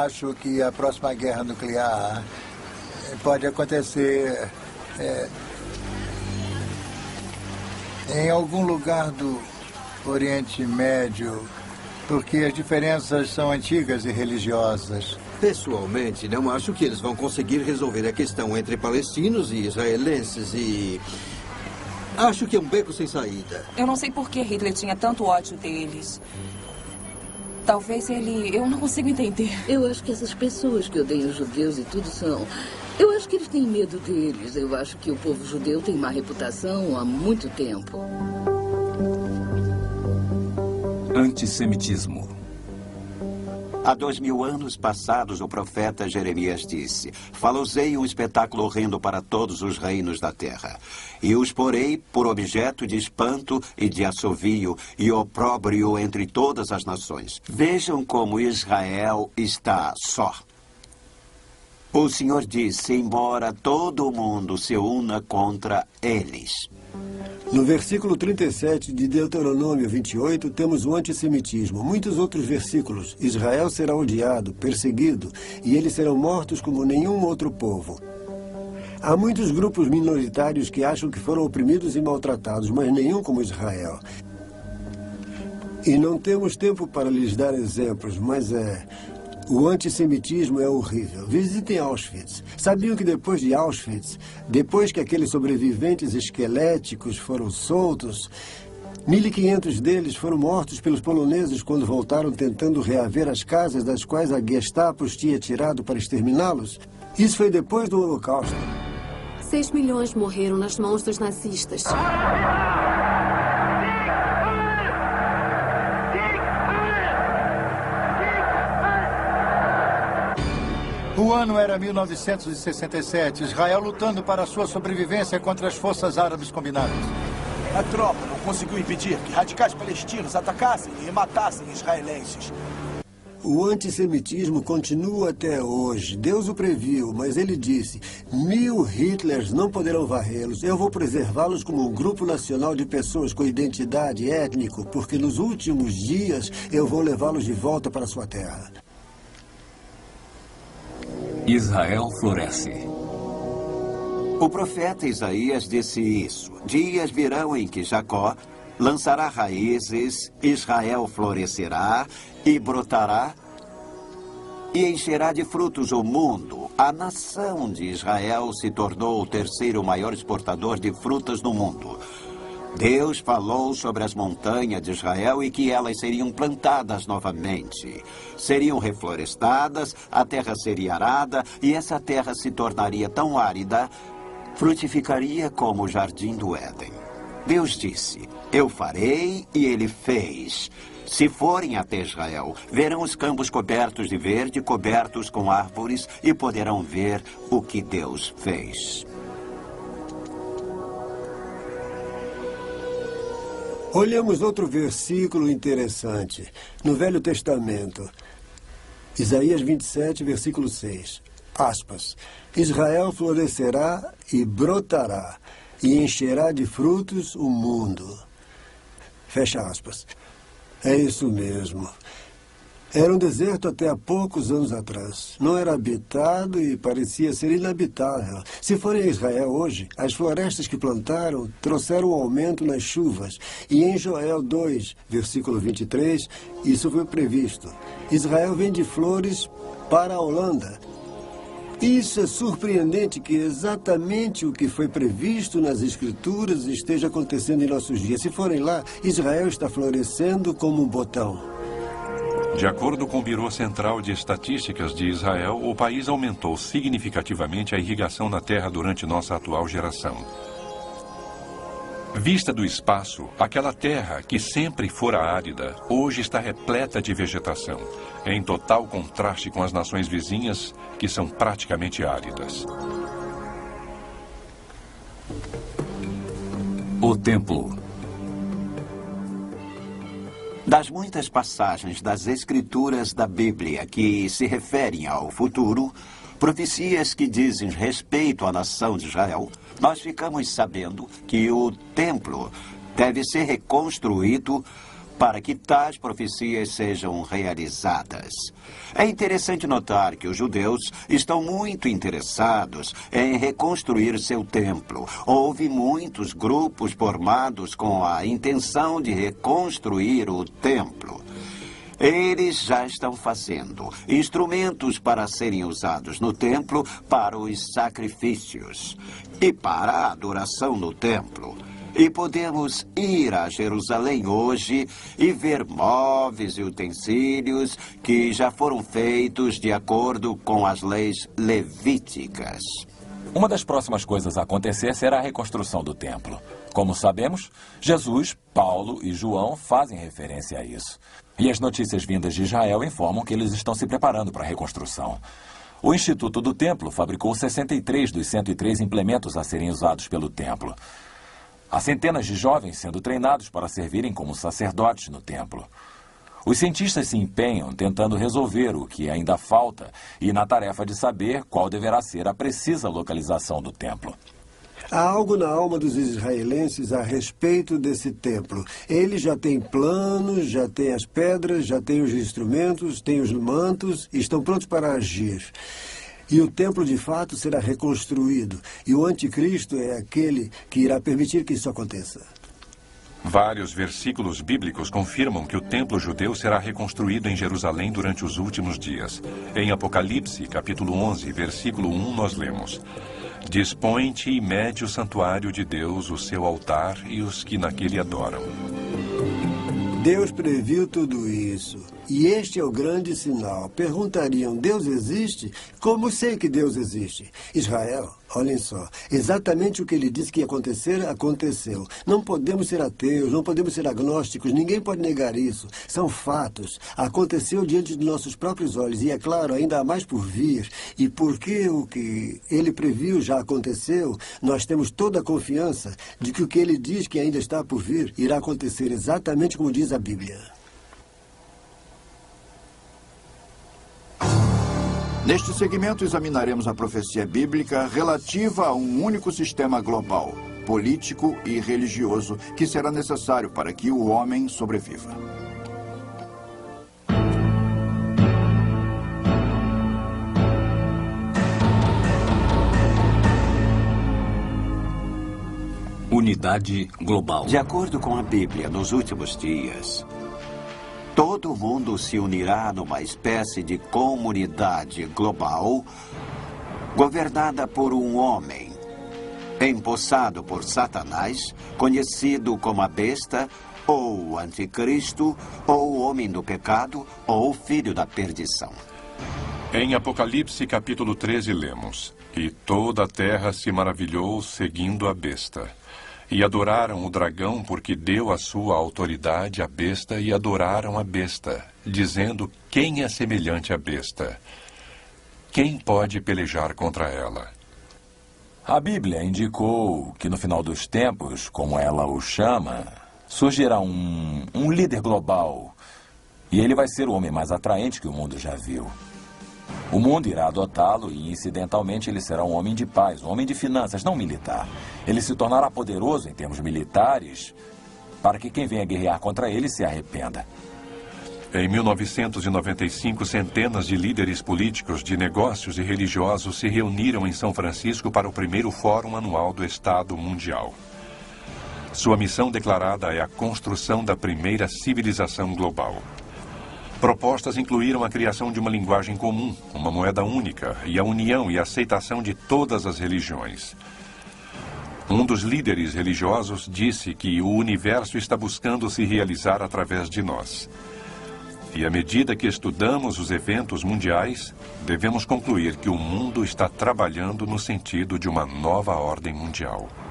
acho que a próxima guerra nuclear pode acontecer em algum lugar do Oriente Médio, porque as diferenças são antigas e religiosas. Pessoalmente, não acho que eles vão conseguir resolver a questão entre palestinos e israelenses e... acho que é um beco sem saída. Eu não sei por que Hitler tinha tanto ódio deles. Talvez ele... eu não consigo entender. Eu acho que essas pessoas que odeiam os judeus e tudo são... eu acho que eles têm medo deles. Eu acho que o povo judeu tem má reputação há muito tempo. Antissemitismo. Há 2000 anos passados, o profeta Jeremias disse: falosei um espetáculo horrendo para todos os reinos da terra, e os porei por objeto de espanto e de assovio e opróbrio entre todas as nações. Vejam como Israel está só. O Senhor disse: embora todo o mundo se una contra eles. No versículo 37 de Deuteronômio 28, temos o antissemitismo. Muitos outros versículos. Israel será odiado, perseguido, e eles serão mortos como nenhum outro povo. Há muitos grupos minoritários que acham que foram oprimidos e maltratados, mas nenhum como Israel. E não temos tempo para lhes dar exemplos, mas o antissemitismo é horrível. Visitem Auschwitz. Sabiam que depois de Auschwitz, depois que aqueles sobreviventes esqueléticos foram soltos, 1.500 deles foram mortos pelos poloneses quando voltaram tentando reaver as casas das quais a Gestapo os tinha tirado para exterminá-los? Isso foi depois do Holocausto. 6 milhões morreram nas mãos dos nazistas. O ano era 1967, Israel lutando para a sua sobrevivência contra as forças árabes combinadas. A tropa não conseguiu impedir que radicais palestinos atacassem e matassem israelenses. O antissemitismo continua até hoje. Deus o previu, mas ele disse: 1000 Hitlers não poderão varrê-los. Eu vou preservá-los como um grupo nacional de pessoas com identidade étnico, porque nos últimos dias eu vou levá-los de volta para sua terra. Israel floresce. O profeta Isaías disse isso: dias virão em que Jacó lançará raízes, Israel florescerá e brotará e encherá de frutos o mundo. A nação de Israel se tornou o terceiro maior exportador de frutas no mundo. Deus falou sobre as montanhas de Israel e que elas seriam plantadas novamente. Seriam reflorestadas, a terra seria arada e essa terra se tornaria tão árida, frutificaria como o jardim do Éden. Deus disse: eu farei, e ele fez. Se forem até Israel, verão os campos cobertos de verde, cobertos com árvores, e poderão ver o que Deus fez. Olhamos outro versículo interessante. No Velho Testamento, Isaías 27, versículo 6. Aspas. Israel florescerá e brotará, e encherá de frutos o mundo. Fecha aspas. É isso mesmo. Era um deserto até há poucos anos atrás. Não era habitado e parecia ser inabitável. Se forem a Israel hoje, as florestas que plantaram trouxeram um aumento nas chuvas. E em Joel 2, versículo 23, isso foi previsto. Israel vende flores para a Holanda. Isso é surpreendente que exatamente o que foi previsto nas Escrituras esteja acontecendo em nossos dias. Se forem lá, Israel está florescendo como um botão. De acordo com o Biro Central de Estatísticas de Israel, o país aumentou significativamente a irrigação na terra durante nossa atual geração. Vista do espaço, aquela terra que sempre fora árida, hoje está repleta de vegetação, em total contraste com as nações vizinhas, que são praticamente áridas. O templo. Das muitas passagens das Escrituras da Bíblia que se referem ao futuro, profecias que dizem respeito à nação de Israel, nós ficamos sabendo que o templo deve ser reconstruído para que tais profecias sejam realizadas. É interessante notar que os judeus estão muito interessados em reconstruir seu templo. Houve muitos grupos formados com a intenção de reconstruir o templo. Eles já estão fazendo instrumentos para serem usados no templo para os sacrifícios e para a adoração no templo. E podemos ir a Jerusalém hoje e ver móveis e utensílios que já foram feitos de acordo com as leis levíticas. Uma das próximas coisas a acontecer será a reconstrução do templo. Como sabemos, Jesus, Paulo e João fazem referência a isso. E as notícias vindas de Israel informam que eles estão se preparando para a reconstrução. O Instituto do Templo fabricou 63 dos 103 implementos a serem usados pelo templo. Há centenas de jovens sendo treinados para servirem como sacerdotes no templo. Os cientistas se empenham tentando resolver o que ainda falta e na tarefa de saber qual deverá ser a precisa localização do templo. Há algo na alma dos israelenses a respeito desse templo. Eles já têm planos, já têm as pedras, já têm os instrumentos, têm os mantos e estão prontos para agir. E o templo, de fato, será reconstruído. E o anticristo é aquele que irá permitir que isso aconteça. Vários versículos bíblicos confirmam que o templo judeu será reconstruído em Jerusalém durante os últimos dias. Em Apocalipse, capítulo 11, versículo 1, nós lemos: Dispõe-te e mede o santuário de Deus, o seu altar e os que naquele adoram. Deus previu tudo isso. E este é o grande sinal. Perguntariam, Deus existe? Como sei que Deus existe? Israel, olhem só, exatamente o que ele disse que ia acontecer, aconteceu. Não podemos ser ateus, não podemos ser agnósticos, ninguém pode negar isso. São fatos. Aconteceu diante de nossos próprios olhos e, é claro, ainda há mais por vir. E porque o que ele previu já aconteceu, nós temos toda a confiança de que o que ele diz que ainda está por vir irá acontecer exatamente como diz a Bíblia. Neste segmento, examinaremos a profecia bíblica relativa a um único sistema global, político e religioso, que será necessário para que o homem sobreviva. Unidade global. De acordo com a Bíblia, nos últimos dias, todo mundo se unirá numa espécie de comunidade global governada por um homem, empossado por Satanás, conhecido como a besta, ou o anticristo, ou o homem do pecado, ou o filho da perdição. Em Apocalipse, capítulo 13, lemos: E toda a terra se maravilhou seguindo a besta. E adoraram o dragão porque deu a sua autoridade à besta e adoraram a besta, dizendo: Quem é semelhante à besta? Quem pode pelejar contra ela? A Bíblia indicou que no final dos tempos, como ela o chama, surgirá um líder global. E ele vai ser o homem mais atraente que o mundo já viu. O mundo irá adotá-lo e, incidentalmente, ele será um homem de paz, um homem de finanças, não militar. Ele se tornará poderoso em termos militares para que quem venha guerrear contra ele se arrependa. Em 1995, centenas de líderes políticos, de negócios e religiosos se reuniram em São Francisco para o primeiro Fórum Anual do Estado Mundial. Sua missão declarada é a construção da primeira civilização global. Propostas incluíram a criação de uma linguagem comum, uma moeda única e a união e aceitação de todas as religiões. Um dos líderes religiosos disse que o universo está buscando se realizar através de nós. E à medida que estudamos os eventos mundiais, devemos concluir que o mundo está trabalhando no sentido de uma nova ordem mundial.